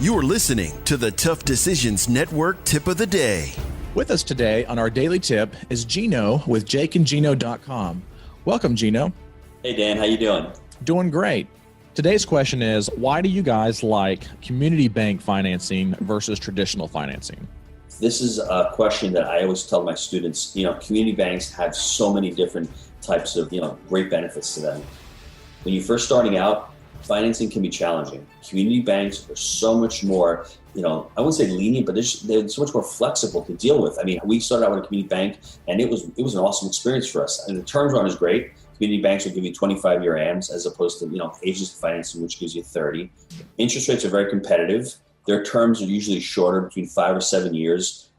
You are listening to the Tough Decisions Network Tip of the Day. With us today on our daily tip is Gino with jakeandgino.com. Welcome, Gino. Hey, Dan. How you doing? Doing great. Today's question is, why do you guys like community bank financing versus traditional financing? This is a question that I always tell my students. Community banks have so many different types of, great benefits to them. When you're first starting out, financing can be challenging. Community banks are so much more, I wouldn't say lenient, but they're so much more flexible to deal with. I mean, we started out with a community bank, and it was an awesome experience for us. And the terms aren't as great. Community banks will give you 25-year AMs as opposed to, agency financing, which gives you 30. Interest rates are very competitive. Their terms are usually shorter, between 5 or 7 years.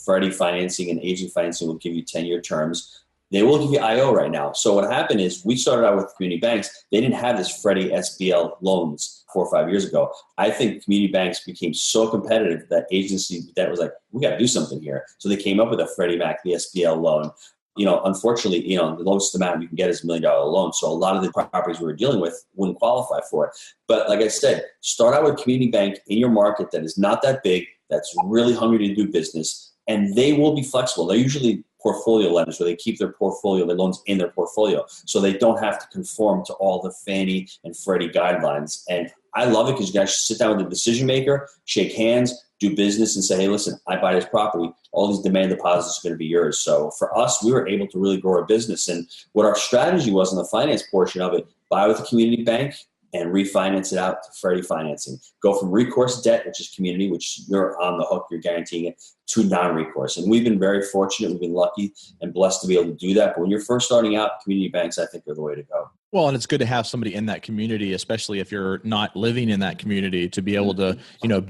Freddie financing and agency financing will give you 10-year terms. They will give you IO right now. So what happened is we started out with community banks. They didn't have this Freddie SBL loans 4 or 5 years ago. I think community banks became so competitive that agency that was like, we got to do something here. So they came up with a Freddie Mac, the SBL loan. Unfortunately, the lowest amount you can get is $1 million loan. So a lot of the properties we were dealing with wouldn't qualify for it. But like I said, start out with a community bank in your market that is not that big, that's really hungry to do business, and they will be flexible. They're usually portfolio lenders where they keep their loans in their portfolio. So they don't have to conform to all the Fannie and Freddie guidelines. And I love it because you guys sit down with the decision maker, shake hands, do business, and say, hey, listen, I buy this property. All these demand deposits are going to be yours. So for us, we were able to really grow our business. And what our strategy was on the finance portion of it, buy with a community bank and refinance it out to Freddie financing. Go from recourse debt, which is community, which you're on the hook, you're guaranteeing it, to non-recourse. And we've been very fortunate. We've been lucky and blessed to be able to do that. But when you're first starting out, community banks, I think, are the way to go. Well, and it's good to have somebody in that community, especially if you're not living in that community, to be able to,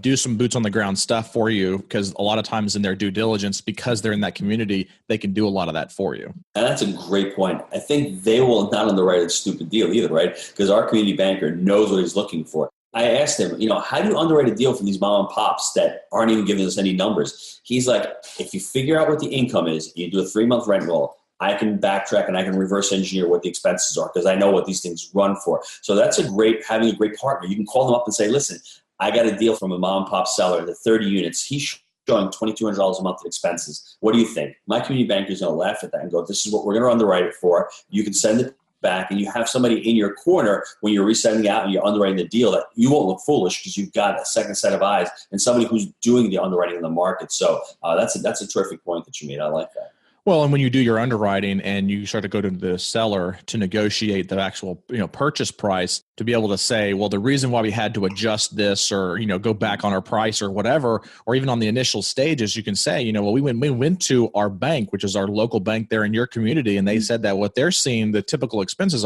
do some boots on the ground stuff for you, because a lot of times in their due diligence, because they're in that community, they can do a lot of that for you. And that's a great point. I think they will not underwrite a stupid deal either, right? Because our community banker knows what he's looking for. I asked him, how do you underwrite a deal for these mom and pops that aren't even giving us any numbers? He's like, if you figure out what the income is, you do a 3-month rent roll, I can backtrack and I can reverse engineer what the expenses are because I know what these things run for. So that's having a great partner. You can call them up and say, listen, I got a deal from a mom and pop seller, the 30 units. He's showing $2,200 a month in expenses. What do you think? My community banker is going to laugh at that and go, this is what we're going to underwrite it for. You can send it back and you have somebody in your corner when you're resetting out and you're underwriting the deal that you won't look foolish because you've got a second set of eyes and somebody who's doing the underwriting in the market. So that's a terrific point that you made. I like that. Well, and when you do your underwriting and you start to go to the seller to negotiate the actual, purchase price, to be able to say, well, the reason why we had to adjust this or, go back on our price or whatever, or even on the initial stages, you can say, well, we went to our bank, which is our local bank there in your community. And they said that what they're seeing, the typical expenses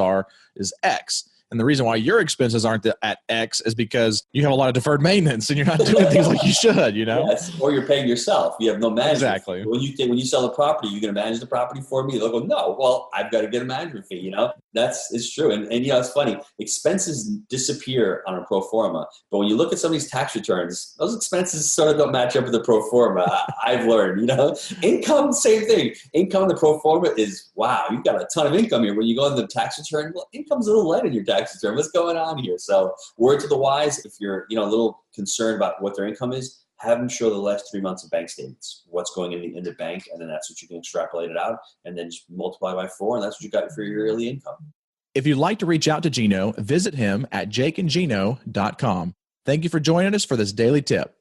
is X. And the reason why your expenses aren't at X is because you have a lot of deferred maintenance and you're not doing things like you should, Yes, or you're paying yourself. You have no management. Exactly. When you sell a property, you're going to manage the property for me. They'll go, no, well, I've got to get a management fee, It's true. And it's funny. Expenses disappear on a pro forma. But when you look at some of these tax returns, those expenses sort of don't match up with the pro forma. I've learned, Income, same thing. Income, the pro forma is, wow, you've got a ton of income here. When you go on the tax return, well, income's a little light in your tax return. What's going on here? So word to the wise, if you're a little concerned about what their income is, have them show the last 3 months of bank statements, what's going in the bank, and then that's what you can extrapolate it out and then just multiply by 4, and that's what you got for your yearly income. If you'd like to reach out to Gino, visit him at jakeandgino.com. Thank you for joining us for this daily tip.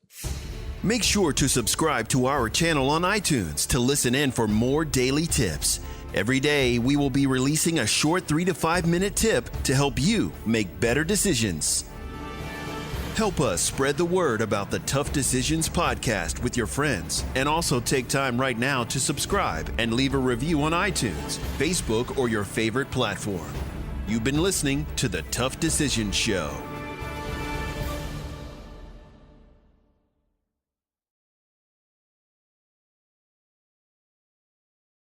Make sure to subscribe to our channel on iTunes to listen in for more daily tips. Every day, we will be releasing a short 3 to 5 minute tip to help you make better decisions. Help us spread the word about the Tough Decisions podcast with your friends, and also take time right now to subscribe and leave a review on iTunes, Facebook, or your favorite platform. You've been listening to the Tough Decisions Show.